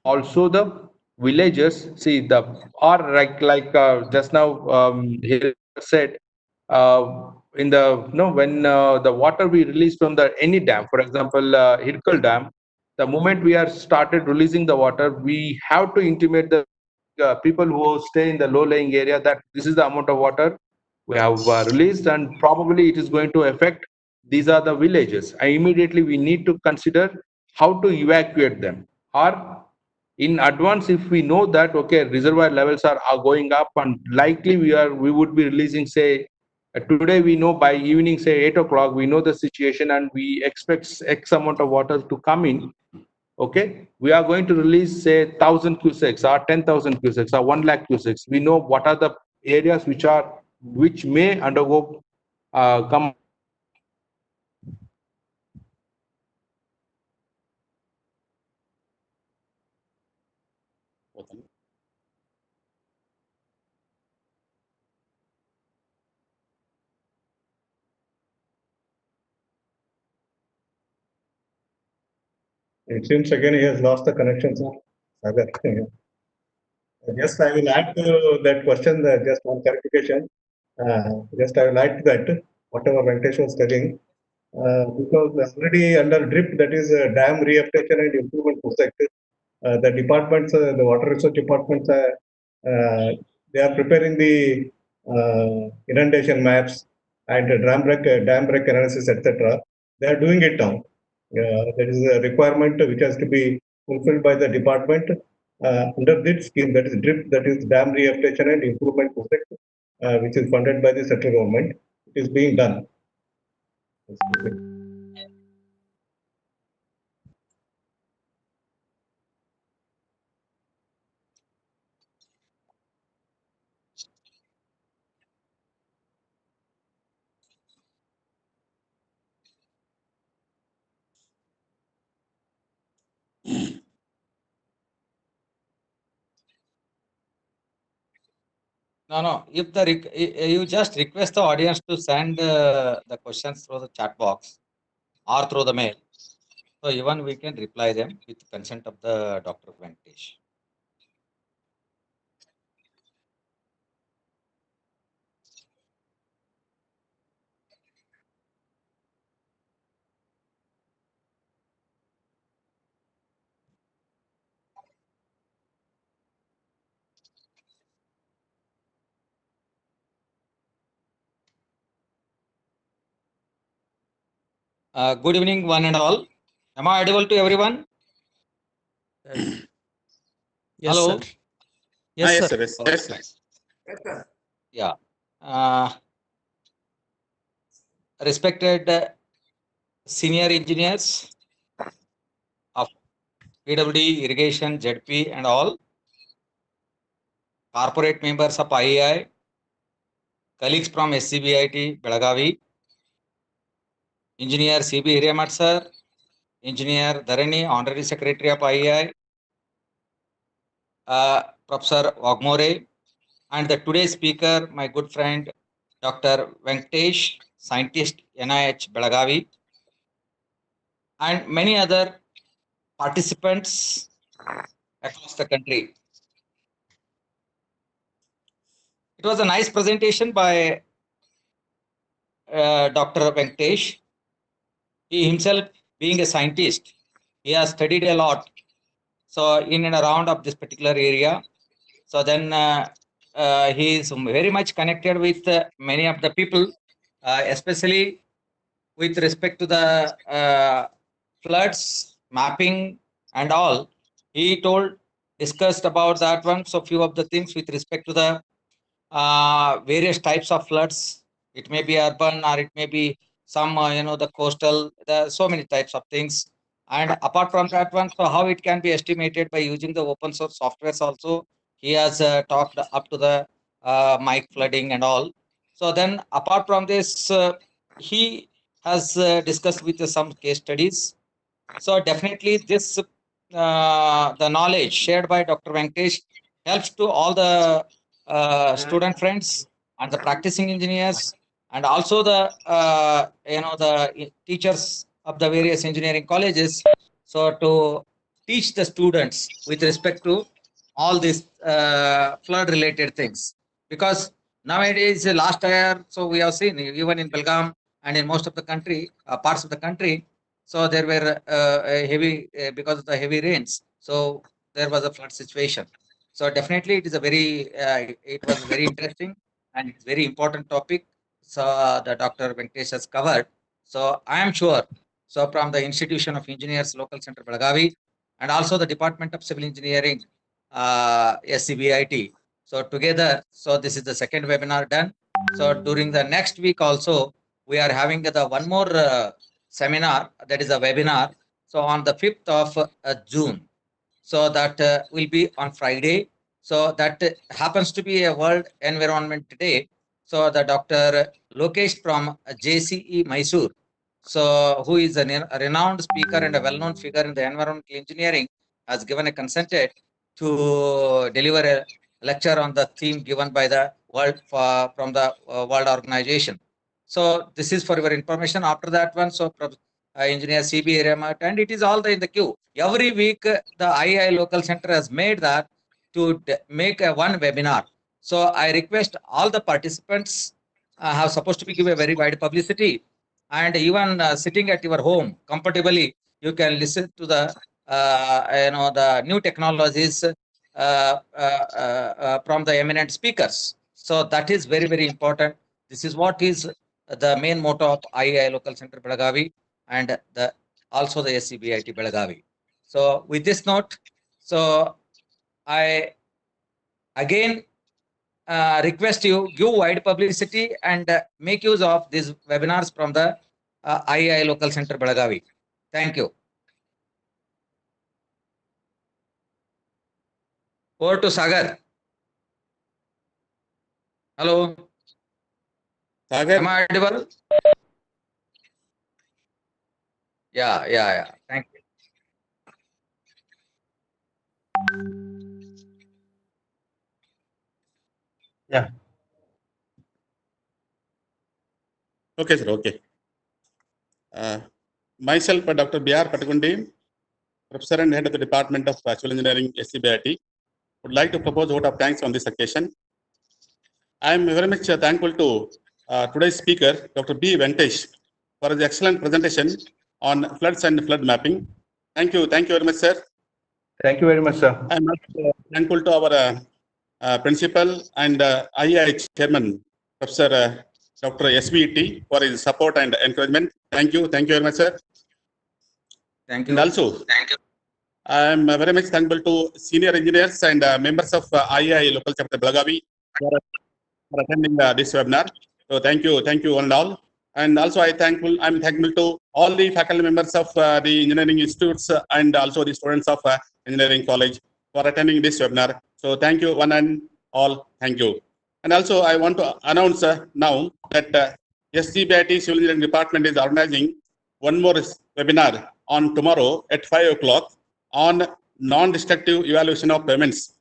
also the villagers. See the or like just now he said in the when the water we release from the any dam, for example Hirkal dam, the moment we are started releasing the water, we have to intimate the people who stay in the low lying area that this is the amount of water we have released and probably it is going to affect these are the villages, and immediately we need to consider how to evacuate them, or in advance if we know that okay reservoir levels are going up and likely we would be releasing say today we know by evening say 8 o'clock we know the situation and we expect x amount of water to come in. Okay, we are going to release say 1,000 cusecs or 10,000 cusecs or 1 lakh cusecs. We know what are the areas which may undergo come. It seems again he has lost the connection, sir. Sagar. Just I will add to that question, just one clarification. Just I will add to that, whatever Venkatesh was telling, because already under DRIP, that is Dam Reapplication and Improvement Project, the departments, the water resource departments, they are preparing the inundation maps and dam break analysis, etc. They are doing it now. There is a requirement which has to be fulfilled by the department under this scheme, that is DRIP, that is Dam Rehabilitation and Improvement Project, which is funded by the central government. It is being done. No. If you just request the audience to send the questions through the chat box or through the mail, so even we can reply them with consent of the Dr. Venkatesh. Good evening, one and all. Am I audible to everyone? Yes, Hello. sir. Yes, sir. Yes, sir. Yeah. Respected senior engineers of PWD, irrigation, ZP, and all, corporate members of IEI, colleagues from SCBIT, Belagavi, Engineer CB Hiramat sir, Engineer Dharani, Honorary Secretary of IEI, Professor Wagmore, and the today's speaker, my good friend, Dr. Venkatesh, scientist, NIH, Belagavi, and many other participants across the country. It was a nice presentation by Dr. Venkatesh. He himself, being a scientist, he has studied a lot. So in and around of this particular area. So then he is very much connected with many of the people, especially with respect to the floods, mapping and all. He discussed about that one. So few of the things with respect to the various types of floods. It may be urban or it may be some, the coastal, so many types of things. And apart from that one, so how it can be estimated by using the open source softwares also. He has talked up to the mic flooding and all. So then apart from this, he has discussed with some case studies. So definitely this, the knowledge shared by Dr. Venkatesh helps to all the student friends and the practicing engineers and also the, the teachers of the various engineering colleges. So to teach the students with respect to all these flood related things. Because nowadays, last year, so we have seen even in Belgaum and in most of the country, parts of the country, so there were a heavy because of the heavy rains. So there was a flood situation. So definitely, it is a very it was very interesting and it's very important topic. So the Dr. Venkatesh has covered. So I am sure. So from the Institution of Engineers, Local Center Belagavi, and also the Department of Civil Engineering, SCBIT. So together, so this is the second webinar done. So during the next week also, we are having the one more seminar, that is a webinar. So on the 5th of June. So that will be on Friday. So that happens to be a World Environment Day. So the Dr. Lokesh from JCE Mysore, so who is a renowned speaker and a well-known figure in the environmental engineering, has given a consent to deliver a lecture on the theme given by the world from the World Organization. So this is for your information. After that one, so engineer CB Remat, and it is all in the queue. Every week, the III local center has made that to make a one webinar. So I request all the participants have supposed to be give a very wide publicity, and even sitting at your home comfortably, you can listen to the the new technologies from the eminent speakers. So that is very important. This is what is the main motto of III Local Center Belagavi and also the SCBIT Belagavi. So with this note, so I again request you give wide publicity and make use of these webinars from the IAI Local Center Belagavi. Thank you. Over to Sagar. Hello. Sagar. Am I audible? Yeah. Thank you. Yeah. Okay, sir. Okay. Myself, Dr. B.R. Patagundi, Professor and Head of the Department of Civil Engineering, SCBIT, would like to propose a vote of thanks on this occasion. I am very much thankful to today's speaker, Dr. B. Ventesh, for his excellent presentation on floods and flood mapping. Thank you very much, sir. Thank you very much, sir. I am also thankful to our principal and IAI chairman, Professor Dr. SVT, for his support and encouragement. Thank you very much, sir. Thank you. And also, I am very much thankful to senior engineers and members of IAI Local Chapter Belagavi for attending this webinar. So thank you one and all. And also I'm thankful to all the faculty members of the engineering institutes and also the students of engineering college for attending this webinar. So thank you one and all. Thank you. And also I want to announce now that SCBIT Civil Engineering Department is organizing one more webinar on tomorrow at 5 o'clock on non-destructive evaluation of payments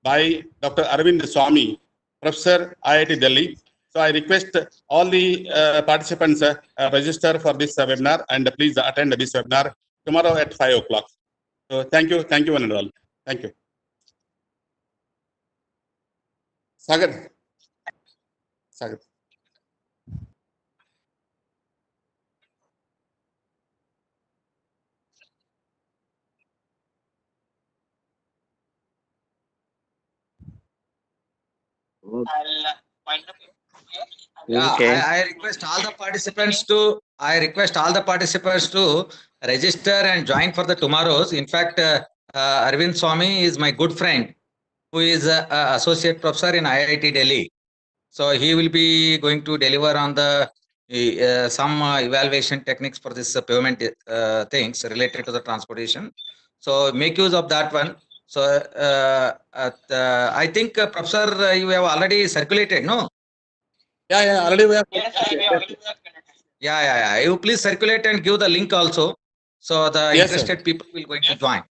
by Dr. Arvind Swamy, Professor IIT Delhi. So I request all the participants register for this webinar and please attend this webinar tomorrow at 5 o'clock. So thank you one and all. Thank you. Sagar. Yeah, I request all the participants to register and join for the tomorrows. In fact, Arvind Swamy is my good friend, who is associate professor in IIT Delhi. So he will be going to deliver on the some evaluation techniques for this payment things related to the transportation. So make use of that one. So I think Professor, you have already circulated, no? Yeah, already we have. Yeah. You please circulate and give the link also, so the interested people will going to join.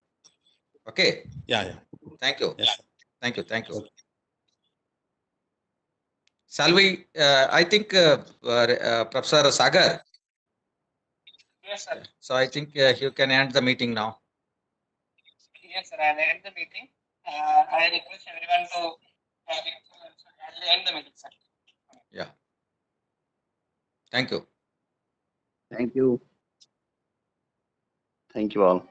Okay. Yeah. Thank you. Yes. Thank you. Okay. Shall we? I think Professor Sagar. Yes, sir. So I think you can end the meeting now. Yes, sir. I'll end the meeting. I request everyone to I'll end the meeting, sir. Yeah. Thank you. Thank you. Thank you all.